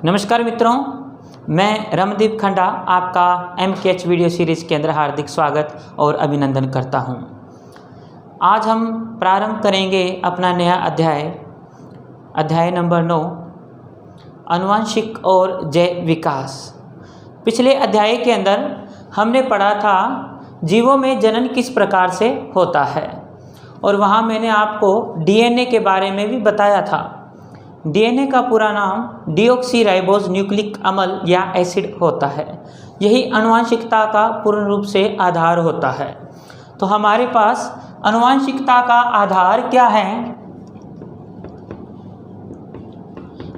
नमस्कार मित्रों, मैं रमदीप खंडा आपका MKH वीडियो सीरीज़ के अंदर हार्दिक स्वागत और अभिनंदन करता हूं। आज हम प्रारंभ करेंगे अपना नया अध्याय नंबर 9, आनुवंशिक और जैव विकास। पिछले अध्याय के अंदर हमने पढ़ा था जीवों में जनन किस प्रकार से होता है और वहाँ मैंने आपको DNA के बारे में भी बताया था। DNA का पूरा नाम डीऑक्सीराइबोज न्यूक्लिक अम्ल या एसिड होता है। यही आनुवंशिकता का पूर्ण रूप से आधार होता है। तो हमारे पास आनुवंशिकता का आधार क्या है?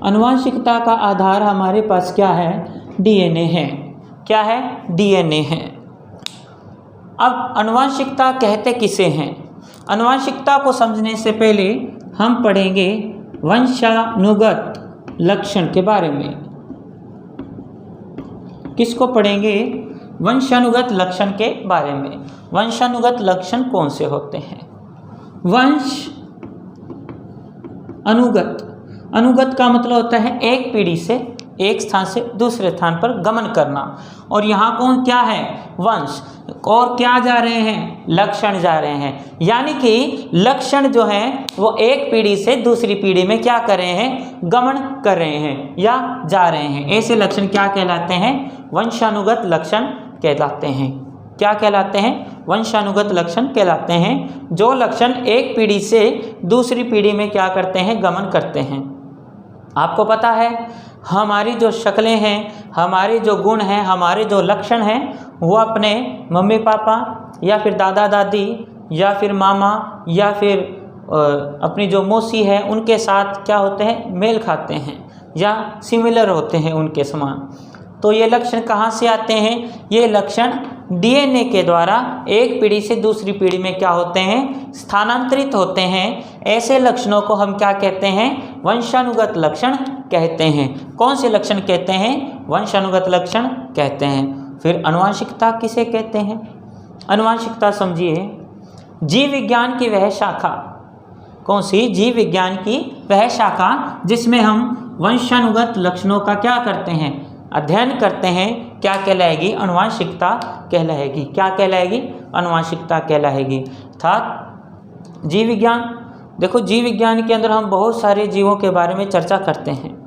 आनुवंशिकता का आधार हमारे पास क्या है? DNA है। क्या है? DNA है। अब आनुवंशिकता कहते किसे हैं? आनुवंशिकता को समझने से पहले हम पढ़ेंगे वंशानुगत लक्षण के बारे में। किसको पढ़ेंगे? वंशानुगत लक्षण के बारे में। वंशानुगत लक्षण कौन से होते हैं? वंश अनुगत का मतलब होता है एक पीढ़ी से एक स्थान से दूसरे स्थान पर गमन करना। और यहाँ कौन क्या है? वंश। और क्या जा रहे हैं? लक्षण जा रहे हैं। यानी कि लक्षण जो हैं वो एक पीढ़ी से दूसरी पीढ़ी में क्या कर रहे हैं? गमन कर रहे हैं या जा रहे हैं। ऐसे लक्षण क्या कहलाते हैं? वंशानुगत लक्षण कहलाते हैं। क्या कहलाते हैं? वंशानुगत लक्षण कहलाते हैं। जो लक्षण एक पीढ़ी से दूसरी पीढ़ी में क्या करते हैं? गमन करते हैं। आपको पता है हमारी जो शक्लें हैं, हमारे जो गुण हैं, हमारे जो लक्षण हैं वो अपने मम्मी पापा या फिर दादा दादी या फिर मामा या फिर अपनी जो मौसी है उनके साथ क्या होते हैं? मेल खाते हैं या सिमिलर होते हैं उनके समान। तो ये लक्षण कहाँ से आते हैं? ये लक्षण DNA के द्वारा एक पीढ़ी से दूसरी पीढ़ी में क्या होते हैं? स्थानांतरित होते हैं। ऐसे लक्षणों को हम क्या कहते हैं? वंशानुगत लक्षण कहते हैं। कौन से लक्षण कहते हैं? वंशानुगत लक्षण कहते हैं। फिर आनुवंशिकता किसे कहते हैं? आनुवंशिकता समझिए, जीव विज्ञान की वह शाखा। कौन सी? जीव विज्ञान की वह शाखा जिसमें हम वंशानुगत लक्षणों का क्या करते हैं? अध्ययन करते हैं। क्या कहलाएगी? आनुवंशिकता कहलाएगी। क्या कहलाएगी? आनुवंशिकता कहलाएगी। अर्थात जीव विज्ञान, देखो जीव विज्ञान के अंदर हम बहुत सारे जीवों के बारे में चर्चा करते हैं।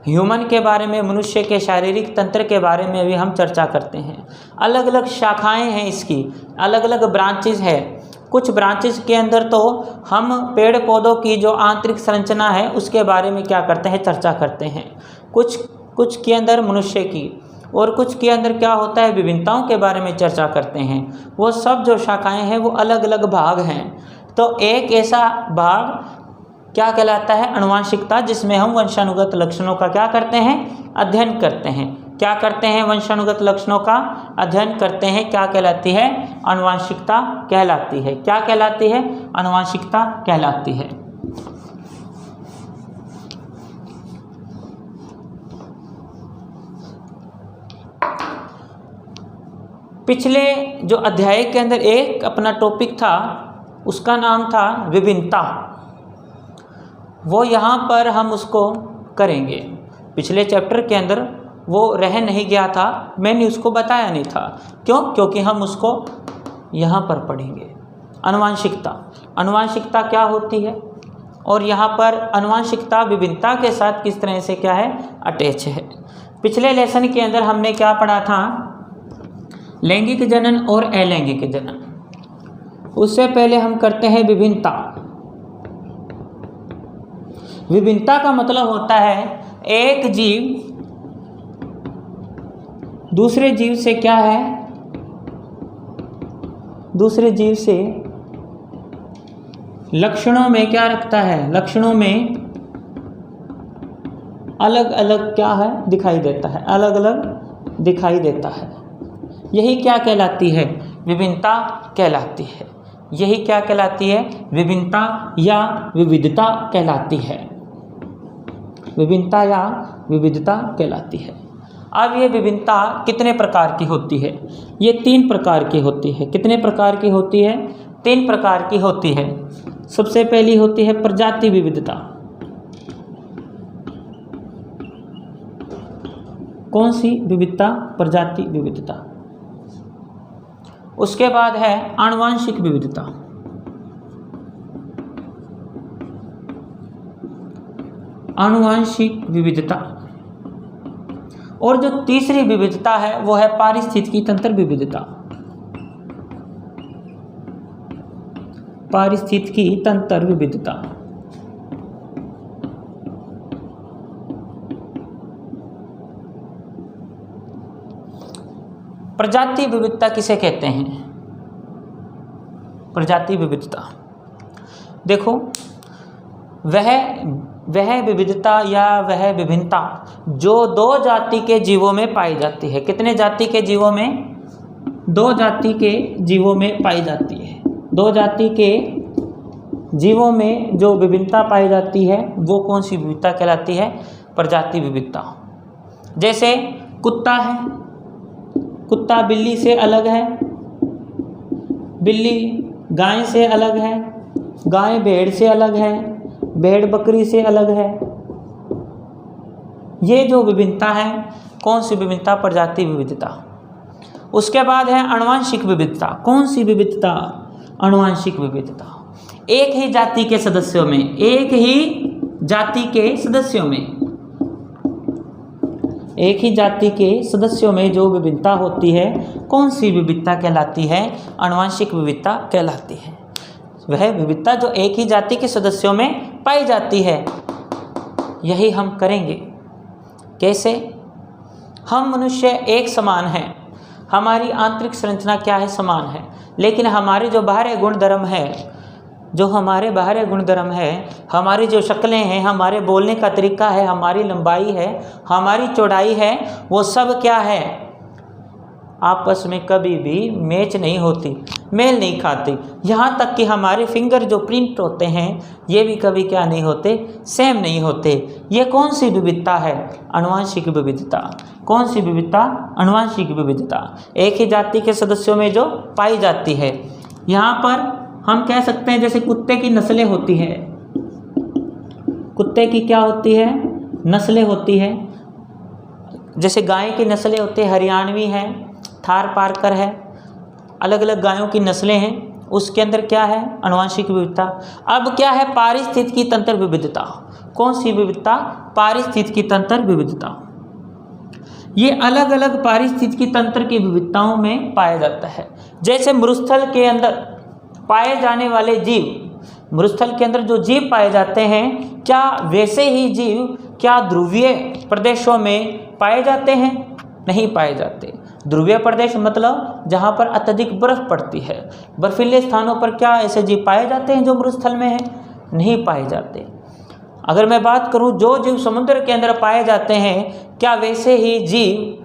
ह्यूमन के बारे में, मनुष्य के शारीरिक तंत्र के बारे में भी हम चर्चा करते हैं। अलग अलग शाखाएं हैं इसकी, अलग अलग ब्रांचेज है। कुछ ब्रांचेज के अंदर तो हम पेड़ पौधों की जो आंतरिक संरचना है उसके बारे में क्या करते हैं? चर्चा करते हैं। कुछ के अंदर मनुष्य की, और कुछ के अंदर क्या होता है? विभिन्नताओं के बारे में चर्चा करते हैं। वो सब जो शाखाएं हैं वो अलग अलग भाग हैं। तो एक ऐसा भाग क्या कहलाता है? आनुवंशिकता, जिसमें हम वंशानुगत लक्षणों का क्या करते हैं? अध्ययन करते हैं। क्या करते हैं? वंशानुगत लक्षणों का अध्ययन करते हैं। क्या कहलाती है? आनुवंशिकता कहलाती है। क्या कहलाती है? आनुवंशिकता कहलाती है। पिछले जो अध्याय के अंदर एक अपना टॉपिक था उसका नाम था विभिन्नता। वो यहाँ पर हम उसको करेंगे। पिछले चैप्टर के अंदर वो रह नहीं गया था, मैंने उसको बताया नहीं था। क्यों? क्योंकि हम उसको यहाँ पर पढ़ेंगे। आनुवंशिकता क्या होती है और यहाँ पर आनुवंशिकता विभिन्नता के साथ किस तरह से क्या है? अटैच है। पिछले लेसन के अंदर हमने क्या पढ़ा था? लैंगिक जनन और अलैंगिक जनन। उससे पहले हम करते हैं विभिन्नता। विभिन्नता का मतलब होता है एक जीव दूसरे जीव से क्या है? दूसरे जीव से लक्षणों में क्या रखता है? लक्षणों में अलग अलग क्या है? दिखाई देता है। अलग अलग दिखाई देता है। यही क्या कहलाती है? विभिन्नता कहलाती है। यही क्या कहलाती है? विभिन्नता या विविधता कहलाती है। विभिन्नता या विविधता कहलाती है। अब ये विभिन्नता कितने प्रकार की होती है? ये 3 प्रकार की होती है। कितने प्रकार की होती है? 3 प्रकार की होती है। सबसे पहली होती है प्रजाति विविधता। कौन सी विविधता? प्रजाति विविधता। उसके बाद है आनुवांशिक विविधता। आनुवांशिक विविधता। और जो तीसरी विविधता है वो है पारिस्थितिकी तंत्र विविधता। पारिस्थितिकी तंत्र विविधता। प्रजाति विविधता किसे कहते हैं? प्रजाति विविधता, देखो वह विविधता या वह विभिन्नता जो दो जाति के जीवों में पाई जाती है। कितने जाति के जीवों में? दो जाति के जीवों में पाई जाती है। दो जाति के जीवों में जो विभिन्नता पाई जाती है वो कौन सी विविधता कहलाती है? प्रजाति विविधता। जैसे कुत्ता है, कुत्ता बिल्ली से अलग है, बिल्ली गाय से अलग है, गाय भेड़ से अलग है, भेड़ बकरी से अलग है। ये जो विभिन्नता है कौन सी विभिन्नता? प्रजाति विविधता। उसके बाद है आनुवांशिक विविधता। कौन सी विविधता? आनुवांशिक विविधता। एक ही जाति के सदस्यों में, एक ही जाति के सदस्यों में, एक ही जाति के सदस्यों में जो विभिन्नता होती है कौन सी विविधता कहलाती है? आनुवांशिक विविधता कहलाती है। वह विविधता जो एक ही जाति के सदस्यों में पाई जाती है। यही हम करेंगे। कैसे? हम मनुष्य एक समान हैं, हमारी आंतरिक संरचना क्या है? समान है, लेकिन हमारे जो बाहरी गुणधर्म है, जो हमारे बाहरी गुणधर्म है, हमारी जो शक्लें हैं, हमारे बोलने का तरीका है, हमारी लंबाई है, हमारी चौड़ाई है, वो सब क्या है? आपस में कभी भी मैच नहीं होती, मेल नहीं खाती। यहाँ तक कि हमारे फिंगर जो प्रिंट होते हैं ये भी कभी क्या नहीं होते? सेम नहीं होते। ये कौन सी विविधता है? आनुवांशिक विविधता। कौन सी विविधता? आनुवांशिक विविधता। एक ही जाति के सदस्यों में जो पाई जाती है। यहाँ पर हम कह सकते हैं जैसे कुत्ते की नस्लें होती हैं, कुत्ते की क्या होती है? नस्लें होती है। जैसे गाय की नस्लें होती है, हरियाणवी है, थार पारकर है, अलग अलग गायों की नस्लें हैं। उसके अंदर क्या है? आनुवांशिक विविधता। अब क्या है? पारिस्थितिकी तंत्र विविधता। कौन सी विविधता? पारिस्थितिकी तंत्र विविधता। ये अलग अलग पारिस्थितिकी तंत्र की विविधताओं में पाया जाता है। जैसे मरुस्थल के अंदर पाए जाने वाले जीव, मरुस्थल के अंदर जो जीव पाए जाते हैं, क्या वैसे ही जीव क्या ध्रुवीय प्रदेशों में पाए जाते हैं? नहीं पाए जाते। ध्रुवीय प्रदेश मतलब जहाँ पर अत्यधिक बर्फ पड़ती है, बर्फीले स्थानों पर क्या ऐसे जीव पाए जाते हैं जो मरुस्थल में हैं? नहीं पाए जाते। अगर मैं बात करूँ जो जीव समुद्र के अंदर पाए जाते हैं, क्या वैसे ही जीव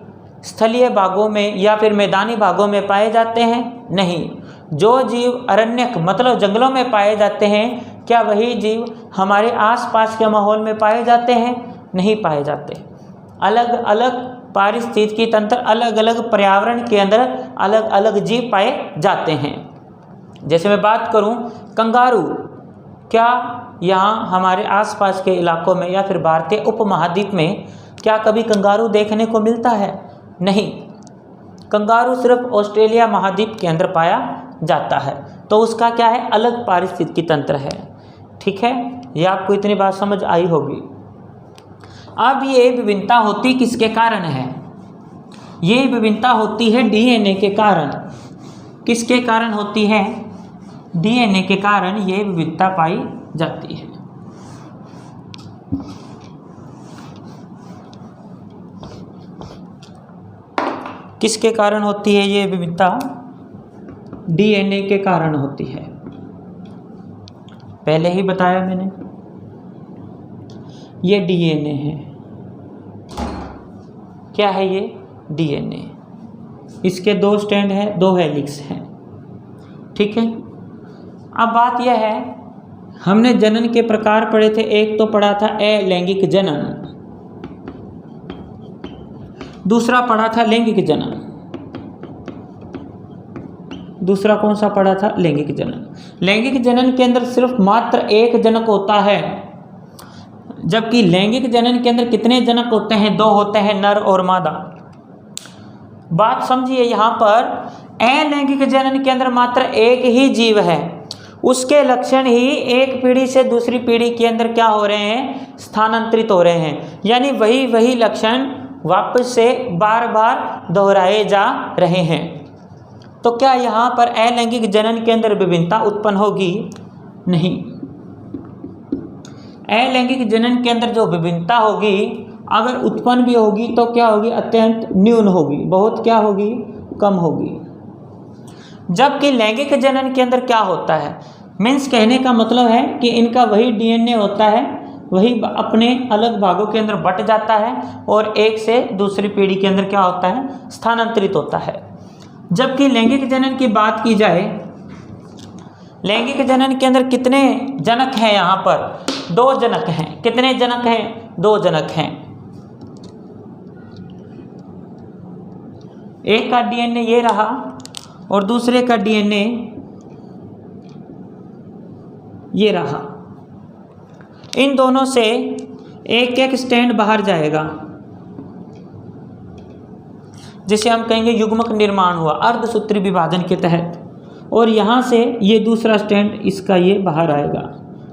स्थलीय भागों में या फिर मैदानी भागों में पाए जाते हैं? नहीं। जो जीव अरण्यक मतलब जंगलों में पाए जाते हैं, क्या वही जीव हमारे आसपास के माहौल में पाए जाते हैं? नहीं पाए जाते। अलग अलग पारिस्थितिकी तंत्र, अलग अलग पर्यावरण के अंदर अलग अलग जीव पाए जाते हैं। जैसे मैं बात करूं कंगारू, क्या यहाँ हमारे आसपास के इलाकों में या फिर भारतीय उपमहाद्वीप में क्या कभी कंगारू देखने को मिलता है? नहीं। कंगारू सिर्फ ऑस्ट्रेलिया महाद्वीप के अंदर पाया जाता है, तो उसका क्या है? अलग पारिस्थितिकी तंत्र है। ठीक है, ये आपको इतनी बात समझ आई होगी। अब ये विभिन्नता होती किसके कारण है? ये विभिन्नता होती है डीएनए के कारण। किसके कारण होती है? डीएनए के कारण ये विविधता पाई जाती है। किसके कारण होती है ये विविधता? डीएनए के कारण होती है। पहले ही बताया मैंने, ये डीएनए है। क्या है ये? डीएनए। इसके दो स्ट्रैंड हैं, दो हेलिक्स हैं। ठीक है, अब बात यह है, हमने जनन के प्रकार पढ़े थे। एक तो पढ़ा था अलैंगिक जनन, दूसरा पढ़ा था लैंगिक जनन। दूसरा कौन सा पढ़ा था? लैंगिक जनन। लैंगिक जनन के अंदर सिर्फ मात्र एक जनक होता है। जबकि लैंगिक जनन के अंदर कितने जनक होते हैं? 2 होते हैं, नर और मादा। बात समझिए, यहाँ पर अलैंगिक जनन के अंदर मात्र एक ही जीव है, उसके लक्षण ही एक पीढ़ी से दूसरी पीढ़ी के अंदर क्या हो रहे हैं? स्थानांतरित हो रहे हैं। यानी वही लक्षण वापस से बार बार दोहराए जा रहे हैं। तो क्या यहाँ पर अलैंगिक जनन के अंदर विभिन्नता उत्पन्न होगी? नहीं। अलैंगिक जनन के अंदर जो विभिन्नता होगी, अगर उत्पन्न भी होगी तो क्या होगी? अत्यंत न्यून होगी, बहुत क्या होगी? कम होगी। जबकि लैंगिक जनन के अंदर क्या होता है? मीन्स कहने का मतलब है कि इनका वही डीएनए होता है, वही अपने अलग भागों के अंदर बट जाता है और एक से दूसरी पीढ़ी के अंदर क्या होता है? स्थानांतरित होता है। जबकि लैंगिक जनन की बात की जाए, लैंगिक जनन के अंदर कितने जनक हैं? यहाँ पर 2 जनक हैं। कितने जनक हैं? 2 जनक हैं। एक का डीएनए ये रहा और दूसरे का डीएनए ये रहा। इन दोनों से एक एक स्टैंड बाहर जाएगा, जिसे हम कहेंगे युग्मक निर्माण हुआ अर्धसूत्री विभाजन के तहत। और यहाँ से ये दूसरा स्टैंड इसका ये बाहर आएगा,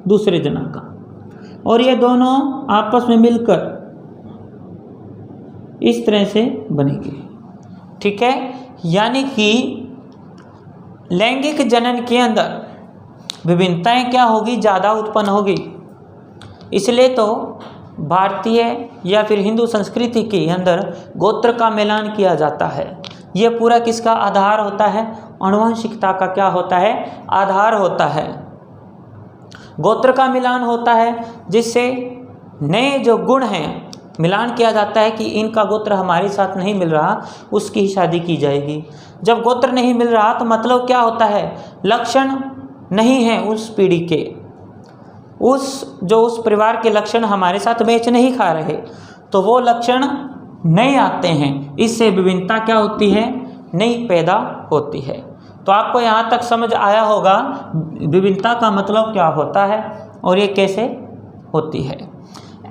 दूसरे जनक का, और ये दोनों आपस में मिलकर इस तरह से बनेंगे। ठीक है, यानी कि लैंगिक जनन के अंदर विभिन्नताएं क्या होगी? ज़्यादा उत्पन्न होगी। इसलिए तो भारतीय या फिर हिंदू संस्कृति के अंदर गोत्र का मिलान किया जाता है। ये पूरा किसका आधार होता है? आनुवंशिकता का क्या होता है? आधार होता है। गोत्र का मिलान होता है, जिससे नए जो गुण हैं मिलान किया जाता है कि इनका गोत्र हमारे साथ नहीं मिल रहा, उसकी ही शादी की जाएगी। जब गोत्र नहीं मिल रहा तो मतलब क्या होता है? लक्षण नहीं है उस पीढ़ी के, उस परिवार के लक्षण हमारे साथ मैच नहीं खा रहे, तो वो लक्षण नहीं आते हैं। इससे विभिन्नता क्या होती है? नई पैदा होती है। तो आपको यहाँ तक समझ आया होगा विभिन्नता का मतलब क्या होता है और ये कैसे होती है।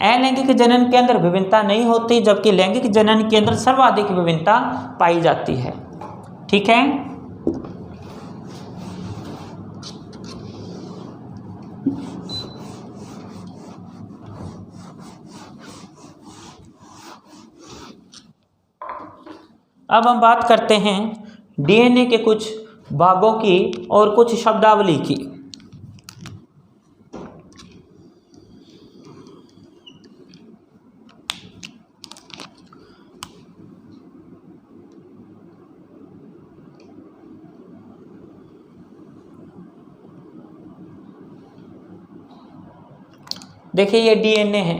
अलैंगिक जनन के अंदर विभिन्नता नहीं होती, जबकि लैंगिक जनन के अंदर सर्वाधिक विभिन्नता पाई जाती है। ठीक है, अब हम बात करते हैं डीएनए के कुछ भागों की और कुछ शब्दावली की। देखिए ये डीएनए है।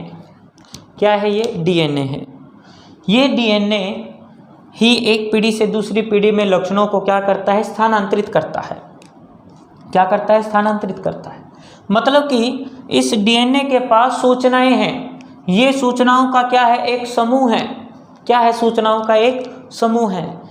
क्या है ये? डीएनए है। ये डीएनए ही एक पीढ़ी से दूसरी पीढ़ी में लक्षणों को क्या करता है? स्थानांतरित करता है। क्या करता है? स्थानांतरित करता है। मतलब कि इस डीएनए के पास सूचनाएं हैं। ये सूचनाओं का क्या है? एक समूह है। क्या है? सूचनाओं का एक समूह है।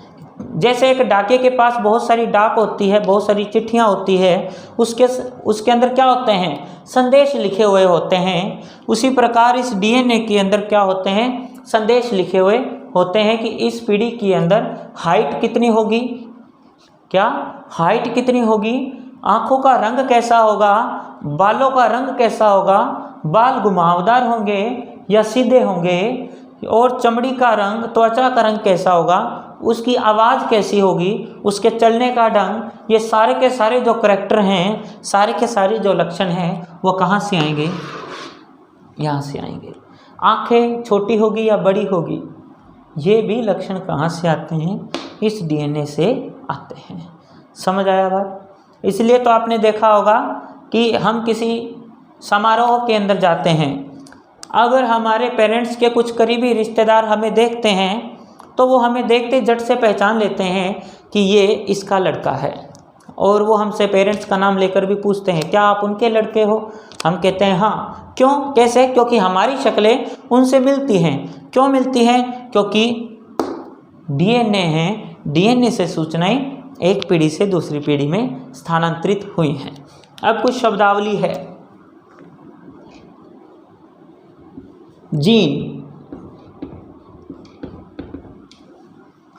जैसे एक डाके के पास बहुत सारी डाक होती है, बहुत सारी चिट्ठियाँ होती है, उसके अंदर क्या होते हैं? संदेश लिखे हुए होते हैं। उसी प्रकार इस डीएनए के अंदर क्या होते हैं? संदेश लिखे हुए होते हैं कि इस पीढ़ी के अंदर हाइट कितनी होगी, क्या हाइट कितनी होगी, आँखों का रंग कैसा होगा, बालों का रंग कैसा होगा, बाल घुमावदार होंगे या सीधे होंगे, और चमड़ी का रंग, त्वचा का रंग कैसा होगा, उसकी आवाज़ कैसी होगी, उसके चलने का ढंग, ये सारे के सारे जो करैक्टर हैं, सारे के सारे जो लक्षण हैं, वो कहाँ से आएंगे? यहाँ से आएंगे। आँखें छोटी होगी या बड़ी होगी, ये भी लक्षण कहाँ से आते हैं? इस डीएनए से आते हैं। समझ आया बात? इसलिए तो आपने देखा होगा कि हम किसी समारोह के अंदर जाते हैं, अगर हमारे पेरेंट्स के कुछ करीबी रिश्तेदार हमें देखते हैं तो वो हमें देखते झट से पहचान लेते हैं कि ये इसका लड़का है, और वो हमसे पेरेंट्स का नाम लेकर भी पूछते हैं, क्या आप उनके लड़के हो? हम कहते हैं हाँ। क्यों? कैसे? क्योंकि हमारी शक्लें उनसे मिलती हैं। क्यों मिलती हैं? क्योंकि डीएनए हैं, डीएनए से सूचनाएं एक पीढ़ी से दूसरी पीढ़ी में स्थानांतरित हुई हैं। अब कुछ शब्दावली है। जीन।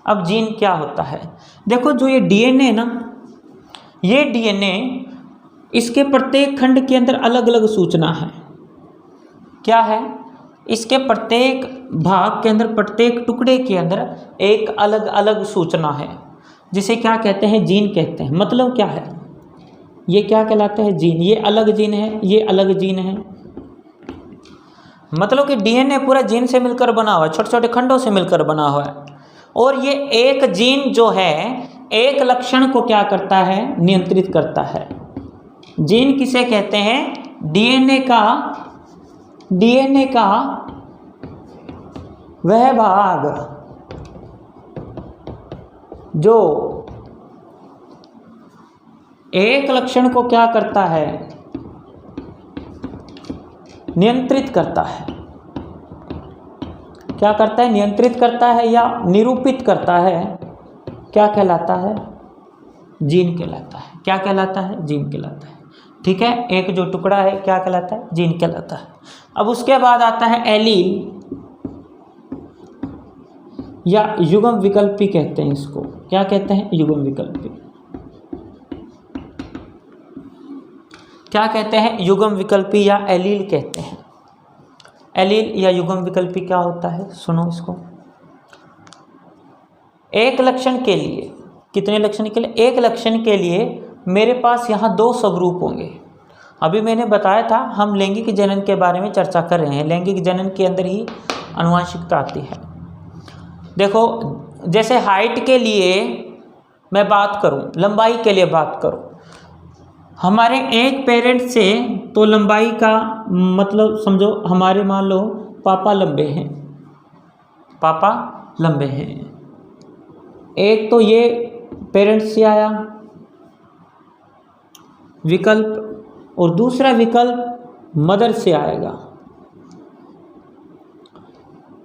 अब जीन क्या होता है? देखो जो ये डीएनए ना, ये डीएनए इसके प्रत्येक खंड के अंदर अलग अलग सूचना है। क्या है? इसके प्रत्येक भाग के अंदर, प्रत्येक टुकड़े के अंदर एक अलग अलग सूचना है, जिसे क्या कहते हैं? जीन कहते हैं। मतलब क्या है? ये क्या कहलाता है? जीन। ये अलग जीन है, ये अलग जीन है। मतलब कि डीएनए पूरा जीन से मिलकर बना हुआ है, छोटे छोटे खंडों से मिलकर बना हुआ है। और ये एक जीन जो है एक लक्षण को क्या करता है? नियंत्रित करता है। जीन किसे कहते हैं? डीएनए का वह भाग जो एक लक्षण को क्या करता है? नियंत्रित करता है। क्या करता है? नियंत्रित करता है या निरूपित करता है। क्या कहलाता है? जीन कहलाता है। क्या कहलाता है? जीन कहलाता है। ठीक है, एक जो टुकड़ा है क्या कहलाता है? जीन कहलाता है। अब उसके बाद आता है एलील या युग्म विकल्पी कहते हैं इसको। क्या कहते हैं? युग्म विकल्पी। क्या कहते हैं? युग्म विकल्पी या एलील कहते हैं। एलील या युग्म विकल्पी क्या होता है? सुनो इसको। एक लक्षण के लिए, कितने लक्षण के लिए? एक लक्षण के लिए मेरे पास यहाँ 2 स्वरूप होंगे। अभी मैंने बताया था हम लैंगिक जनन के बारे में चर्चा कर रहे हैं। लैंगिक जनन के अंदर ही आनुवंशिकता आती है। देखो, जैसे हाइट के लिए मैं बात करूं, लंबाई के लिए बात करूं, हमारे एक पेरेंट से तो लंबाई का मतलब समझो, हमारे मान लो पापा लंबे हैं, पापा लंबे हैं। एक तो ये पेरेंट्स से आया विकल्प, और दूसरा विकल्प मदर से आएगा।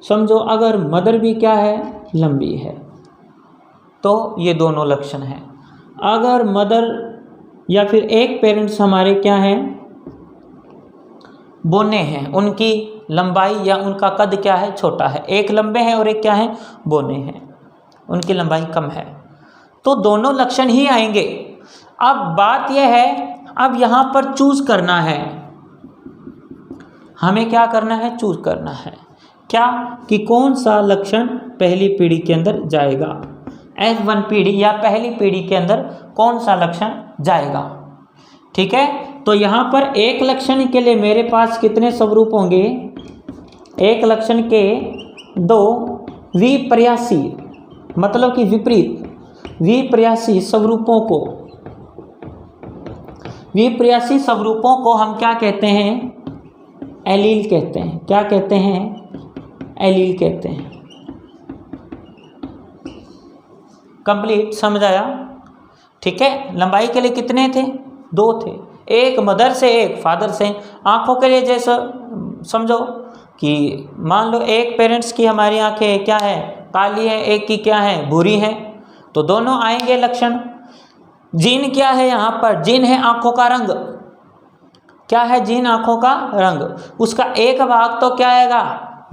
समझो अगर मदर भी क्या है? लंबी है, तो ये दोनों लक्षण हैं। अगर मदर या फिर एक पेरेंट्स हमारे क्या हैं? बोने हैं, उनकी लंबाई या उनका कद क्या है? छोटा है। एक लंबे हैं और एक क्या है? बोने हैं, उनकी लंबाई कम है। तो दोनों लक्षण ही आएंगे। अब बात यह है, अब यहाँ पर चूज करना है, हमें क्या करना है? चूज करना है। क्या? कि कौन सा लक्षण पहली पीढ़ी के अंदर जाएगा। F1 पीढ़ी या पहली पीढ़ी के अंदर कौन सा लक्षण जाएगा। ठीक है, तो यहाँ पर एक लक्षण के लिए मेरे पास कितने स्वरूप होंगे? एक लक्षण के 2 विपर्यासी, मतलब कि विपरीत विपर्यासी स्वरूपों को, विपर्यासी स्वरूपों को हम क्या कहते हैं? एलील कहते हैं। क्या कहते हैं? एलील कहते हैं। कंप्लीट, समझ आया? ठीक है, लंबाई के लिए कितने थे? 2 थे, एक मदर से एक फादर से। आँखों के लिए जैसा समझो कि मान लो एक पेरेंट्स की हमारी आँखें क्या है? काली है, एक की क्या है? भूरी है, तो दोनों आएंगे लक्षण। जीन क्या है यहाँ पर? जीन है आँखों का रंग। क्या है? जीन आँखों का रंग। उसका एक भाग तो क्या आएगा?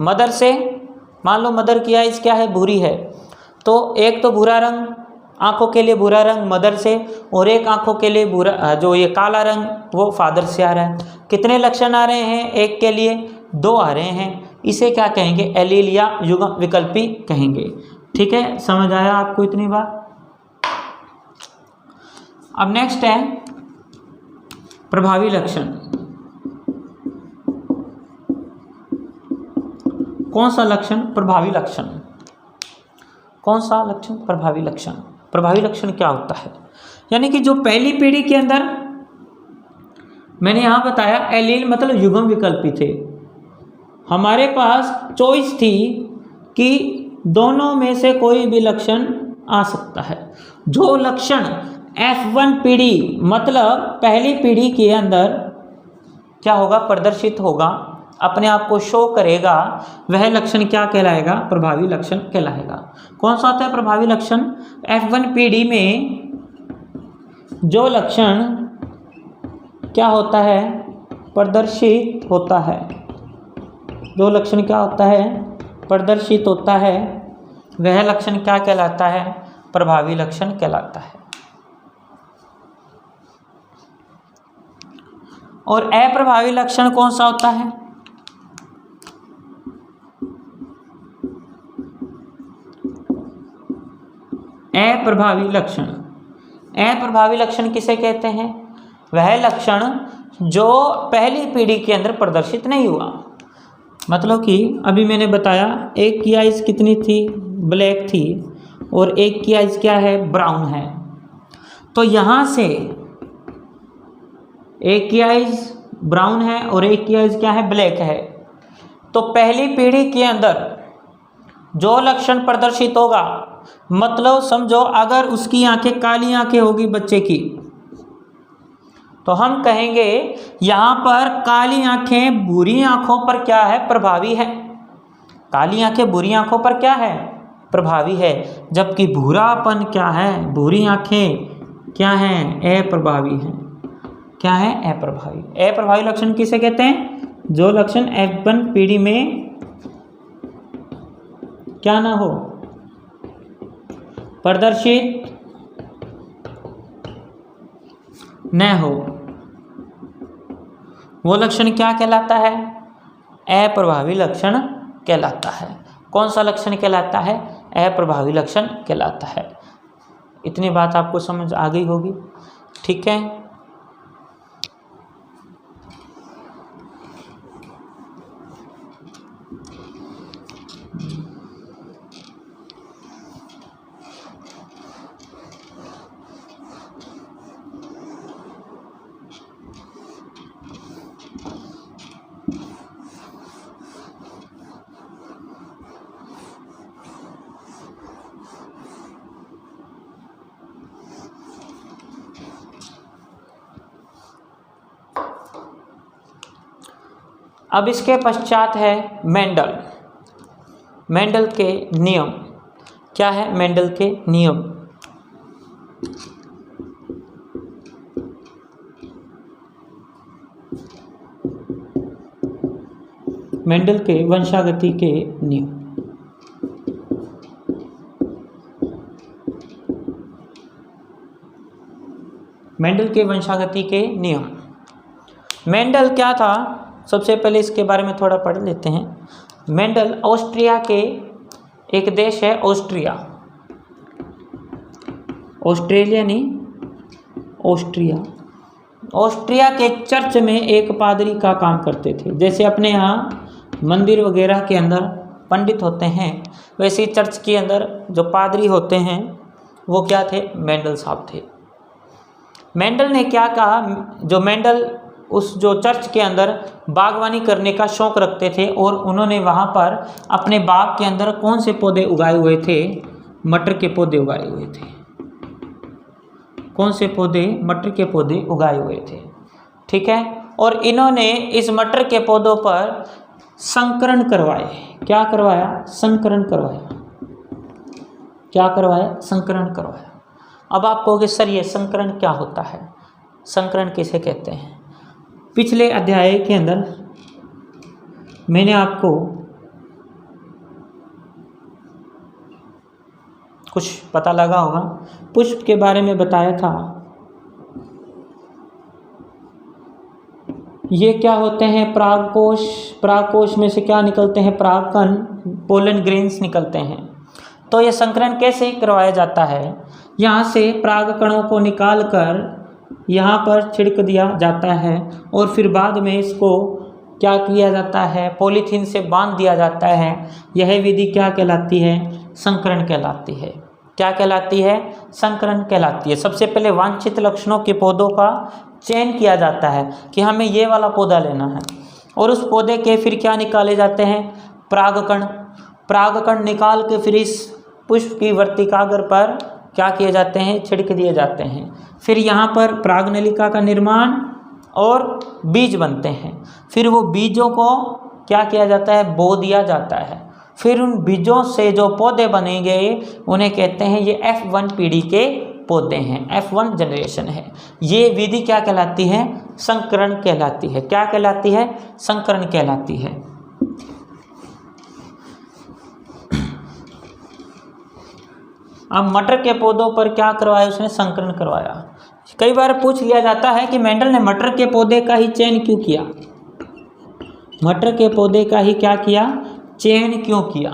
मदर से। मान लो मदर की आइज क्या है? भूरी है, तो एक तो भूरा रंग, आँखों के लिए भूरा रंग मदर से, और एक आँखों के लिए भूरा जो ये काला रंग वो फादर से आ रहा है। कितने लक्षण आ रहे हैं? एक के लिए 2 आ रहे हैं। इसे क्या कहेंगे? एलील या युग्म विकल्पी कहेंगे। ठीक है, समझ आया आपको इतनी बात? अब नेक्स्ट है प्रभावी लक्षण। कौन सा लक्षण? प्रभावी लक्षण। कौन सा लक्षण? प्रभावी लक्षण। प्रभावी लक्षण क्या होता है? यानी कि जो पहली पीढ़ी के अंदर मैंने यहाँ बताया एलील मतलब युग्म विकल्पी थे, हमारे पास चॉइस थी कि दोनों में से कोई भी लक्षण आ सकता है। जो लक्षण F1 पीढ़ी मतलब पहली पीढ़ी के अंदर क्या होगा? प्रदर्शित होगा, अपने आप को शो करेगा, वह लक्षण क्या कहलाएगा? प्रभावी लक्षण कहलाएगा। कौन सा होता है प्रभावी लक्षण? F1 पीढ़ी में जो लक्षण क्या होता है? प्रदर्शित होता है, जो लक्षण क्या होता है, प्रदर्शित होता है, वह लक्षण क्या कहलाता है, प्रभावी लक्षण कहलाता है। और अप्रभावी लक्षण कौन सा होता है? अप्रभावी लक्षण। अप्रभावी लक्षण किसे कहते हैं? वह लक्षण जो पहली पीढ़ी के अंदर प्रदर्शित नहीं हुआ। मतलब कि अभी मैंने बताया एक की आइज़ कितनी थी, ब्लैक थी, और एक की आइज़ क्या है, ब्राउन है। तो यहाँ से एक की आइज़ ब्राउन है और एक की आइज़ क्या है, ब्लैक है। तो पहली पीढ़ी के अंदर जो लक्षण प्रदर्शित होगा, मतलब समझो अगर उसकी आंखें, काली आंखें होगी बच्चे की, तो हम कहेंगे यहाँ पर काली आंखें बुरी आंखों पर क्या है, प्रभावी है। काली आंखें बुरी आंखों पर क्या है, प्रभावी है। जबकि भूरापन क्या है, बुरी आंखें क्या हैं, अप्रभावी हैं। क्या है, अप्रभावी। अप्रभावी लक्षण किसे कहते हैं? जो लक्षण F1 पीढ़ी में क्या ना हो, प्रदर्शित न हो, वो लक्षण क्या कहलाता है, अप्रभावी लक्षण कहलाता है। कौन सा लक्षण कहलाता है, अप्रभावी लक्षण कहलाता है। इतनी बात आपको समझ आ गई होगी, ठीक है। अब इसके पश्चात है मेंडल। मेंडल के नियम। क्या है मेंडल के नियम? मेंडल के वंशागति के नियम। मेंडल के वंशागति के नियम। मेंडल क्या था, सबसे पहले इसके बारे में थोड़ा पढ़ लेते हैं। मेंडल ऑस्ट्रिया के, एक देश है ऑस्ट्रिया, ऑस्ट्रेलिया नहीं, ऑस्ट्रिया। ऑस्ट्रिया के चर्च में एक पादरी का काम करते थे। जैसे अपने यहाँ मंदिर वगैरह के अंदर पंडित होते हैं, वैसे ही चर्च के अंदर जो पादरी होते हैं वो क्या थे, मेंडल साहब थे। मेंडल ने क्या कहा, जो मेंडल उस जो चर्च के अंदर बागवानी करने का शौक़ रखते थे, और उन्होंने वहाँ पर अपने बाग के अंदर कौन से पौधे उगाए हुए थे, मटर के पौधे उगाए हुए थे। कौन से पौधे, मटर के पौधे उगाए हुए थे, ठीक है। और इन्होंने इस मटर के पौधों पर संकरण करवाए। क्या करवाया, संकरण करवाया। क्या करवाया, संकरण करवाया। अब आप कहोगे सर ये संकरण क्या होता है, संकरण किसे कहते हैं? पिछले अध्याय के अंदर मैंने आपको कुछ पता लगा होगा, पुष्प के बारे में बताया था। ये क्या होते हैं, परागकोश। परागकोश में से क्या निकलते हैं, परागकण, पोलन ग्रेन्स निकलते हैं। तो ये संकरण कैसे करवाया जाता है, यहाँ से परागकणों को निकाल कर यहाँ पर छिड़क दिया जाता है, और फिर बाद में इसको क्या किया जाता है, पॉलीथीन से बांध दिया जाता है। यह विधि क्या कहलाती है, संकरण कहलाती है। क्या कहलाती है, संकरण कहलाती है। सबसे पहले वांछित लक्षणों के पौधों का चयन किया जाता है कि हमें ये वाला पौधा लेना है, और उस पौधे के फिर क्या निकाले जाते हैं, परागकण। परागकण निकाल के फिर इस पुष्प की वर्तिकाग्र पर क्या किए जाते हैं, छिड़क दिए जाते हैं। फिर यहाँ पर परागनलिका का निर्माण और बीज बनते हैं। फिर वो बीजों को क्या किया जाता है, बो दिया जाता है। फिर उन बीजों से जो पौधे बनेंगे उन्हें कहते हैं, ये F1 पीढ़ी के पौधे हैं, F1 जनरेशन है। ये विधि क्या कहलाती है, संकरण कहलाती है। क्या कहलाती है, संकरण कहलाती है। अब मटर के पौधों पर क्या करवाया उसने? संकरण करवाया। कई बार पूछ लिया जाता है कि मेंडल ने मटर के पौधे का ही चयन क्यों किया? मटर के पौधे का ही क्या किया? चयन क्यों किया?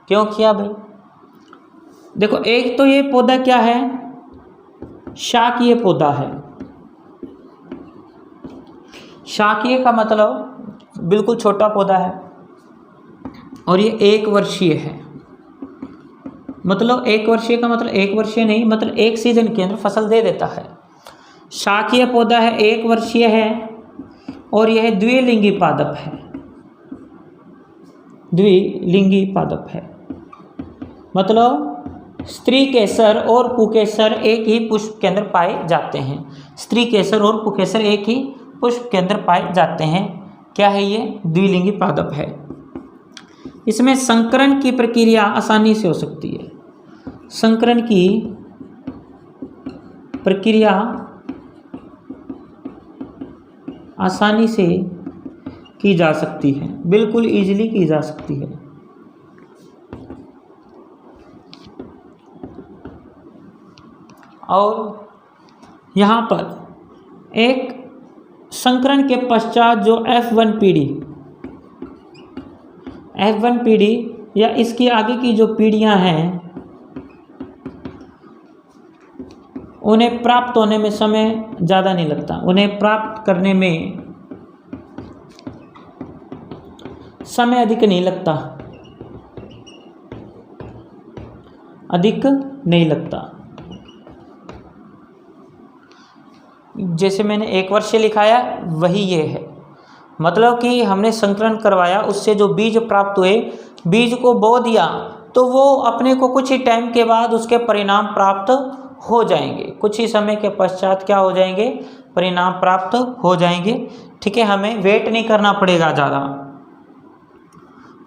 क्यों किया भाई? देखो, एक तो ये पौधा क्या है? शाकीय पौधा है। शाकीय का मतलब बिल्कुल छोटा पौधा है और ये 1 वर्षीय है। मतलब 1 वर्षीय का मतलब 1 वर्षीय नहीं, मतलब 1 सीजन के अंदर फसल दे देता है। शाकीय पौधा है, 1 वर्षीय है और यह द्विलिंगी पादप है। द्विलिंगी पादप है मतलब स्त्री केसर और पुकेसर एक ही पुष्प के अंदर पाए जाते हैं। स्त्री केसर और पुकेसर एक ही पुष्प के अंदर पाए जाते हैं। क्या है ये? द्विलिंगी पादप है। इसमें संकरण की प्रक्रिया आसानी से हो सकती है। संकरण की प्रक्रिया आसानी से की जा सकती है, बिल्कुल इजीली की जा सकती है। और यहाँ पर एक संकरण के पश्चात जो F1 पीढ़ी या इसकी आगे की जो पीढ़ियाँ हैं उन्हें प्राप्त होने में समय ज़्यादा नहीं लगता। उन्हें प्राप्त करने में समय अधिक नहीं लगता, अधिक नहीं लगता। जैसे मैंने 1 वर्ष लिखाया वही ये है। मतलब कि हमने संकलन करवाया, उससे जो बीज प्राप्त हुए, बीज को बो दिया तो वो अपने को कुछ ही टाइम के बाद उसके परिणाम प्राप्त हो जाएंगे। कुछ ही समय के पश्चात क्या हो जाएंगे? परिणाम प्राप्त हो जाएंगे। ठीक है, हमें वेट नहीं करना पड़ेगा ज़्यादा।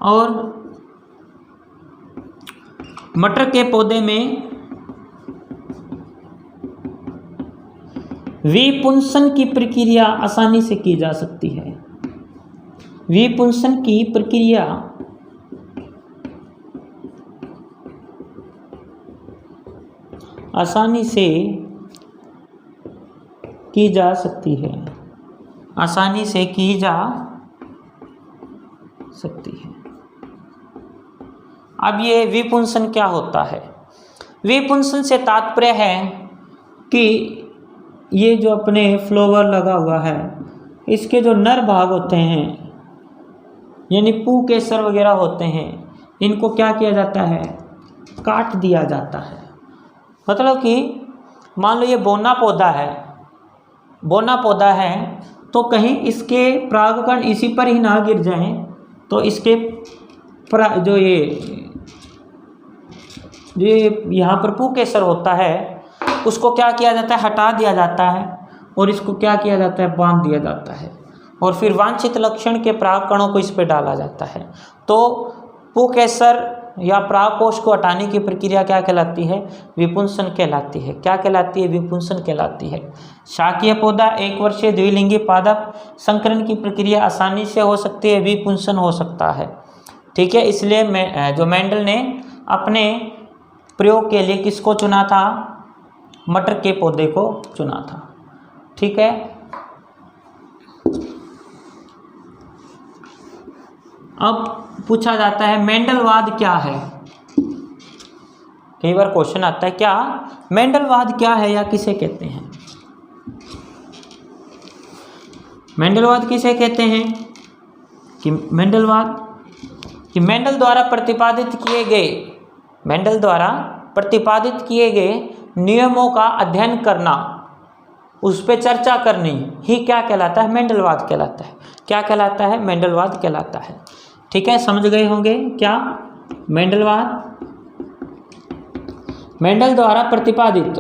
और मटर के पौधे में विपुंसन की प्रक्रिया आसानी से की जा सकती है। विपुंसन की प्रक्रिया आसानी से की जा सकती है। आसानी से की जा सकती है। अब ये विपुंसन क्या होता है? विपुंसन से तात्पर्य है कि ये जो अपने फ्लावर लगा हुआ है, इसके जो नर भाग होते हैं यानी पुकेसर वगैरह होते हैं, इनको क्या किया जाता है? काट दिया जाता है। मतलब कि मान लो ये बोना पौधा है तो कहीं इसके परागकण इसी पर ही ना गिर जाएं, तो इसके जो यहाँ पर पुकेसर होता है उसको क्या किया जाता है? हटा दिया जाता है और इसको क्या किया जाता है? बांध दिया जाता है और फिर वांछित लक्षण के परागकणों को इस पर डाला जाता है। तो पुकेसर या परागकोश को हटाने की प्रक्रिया क्या कहलाती है? विपुंसन कहलाती है। क्या कहलाती है? विपुंसन कहलाती है। शाकीय पौधा, 1 वर्षीय द्विलिंगी पादप, संकरण की प्रक्रिया आसानी से हो सकती है, विपुंसन हो सकता है। ठीक है, इसलिए जो मेंडल ने अपने प्रयोग के लिए किसको चुना था? मटर के पौधे को चुना था। ठीक है, अब पूछा जाता है मेंडलवाद क्या है? कई बार क्वेश्चन आता है, क्या मेंडलवाद क्या है या किसे कहते हैं? मेंडलवाद किसे कहते हैं? कि मेंडल द्वारा प्रतिपादित किए गए नियमों का अध्ययन करना, उस पर चर्चा करनी ही क्या कहलाता है? मेंडलवाद कहलाता है। क्या कहलाता है? मेंडलवाद कहलाता है। ठीक है, समझ गए होंगे क्या मेंडलवाद? मेंडल द्वारा प्रतिपादित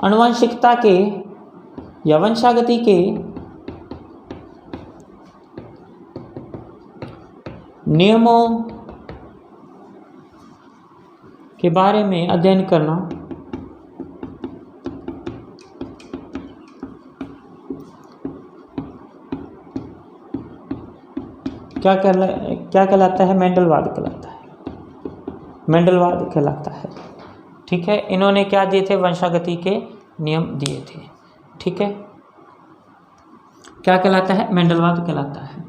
आनुवंशिकता के या वंशागति के नियमों के बारे में अध्ययन करना क्या कहलाता है? मेंडलवाद कहलाता है, मेंडलवाद कहलाता है। ठीक है, इन्होंने क्या दिए थे? वंशागति के नियम दिए थे। ठीक है, क्या कहलाता है? मेंडलवाद कहलाता है।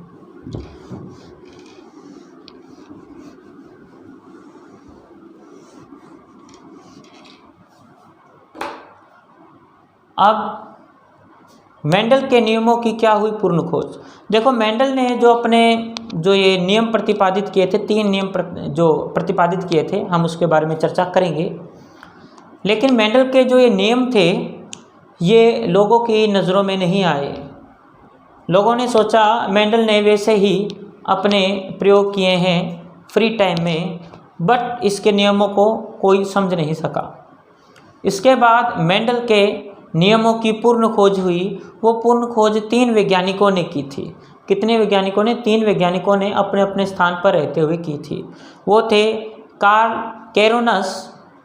अब मेंडल के नियमों की क्या हुई पूर्ण खोज? देखो, मेंडल ने जो ये नियम प्रतिपादित किए थे, 3 नियम जो प्रतिपादित किए थे, हम उसके बारे में चर्चा करेंगे। लेकिन मेंडल के जो ये नियम थे, ये लोगों की नज़रों में नहीं आए। लोगों ने सोचा मेंडल ने वैसे ही अपने प्रयोग किए हैं फ्री टाइम में, बट इसके नियमों को कोई समझ नहीं सका। इसके बाद मेंडल के नियमों की पूर्ण खोज हुई। वो पूर्ण खोज 3 वैज्ञानिकों ने की थी। कितने वैज्ञानिकों ने? 3 वैज्ञानिकों ने अपने अपने स्थान पर रहते हुए की थी। वो थे कार्ल कैरोनस,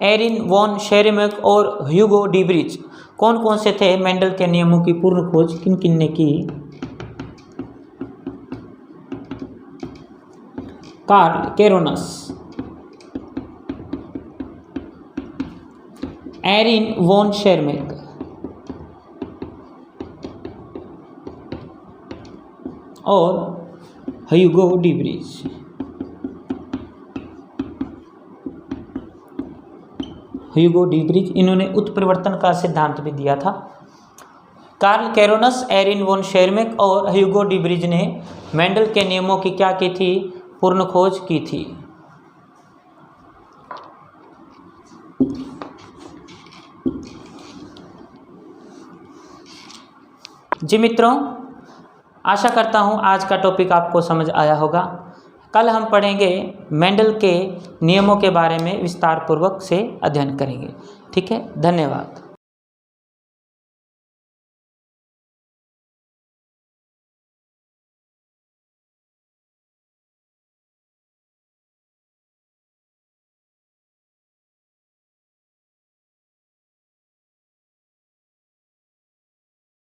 एरिन वॉन शेरेमेक और ह्यूगो डीब्रिज। कौन कौन से थे? मेंडल के नियमों की पूर्ण खोज किन किन ने की? कार्ल कैरोनस, एरिन वॉन शेरेमेक और ह्यूगो डीब्रिज। ह्यूगो डीब्रिज, इन्होंने उत्परिवर्तन का सिद्धांत भी दिया था। कार्ल कैरोनस, एरिन वॉन शेरेमेक और ह्यूगो डीब्रिज ने मेंडल के नियमों की क्या की थी? पूर्ण खोज की थी। जी मित्रों, आशा करता हूँ आज का टॉपिक आपको समझ आया होगा। कल हम पढ़ेंगे मेंडल के नियमों के बारे में, विस्तार पूर्वक से अध्ययन करेंगे। ठीक है, धन्यवाद।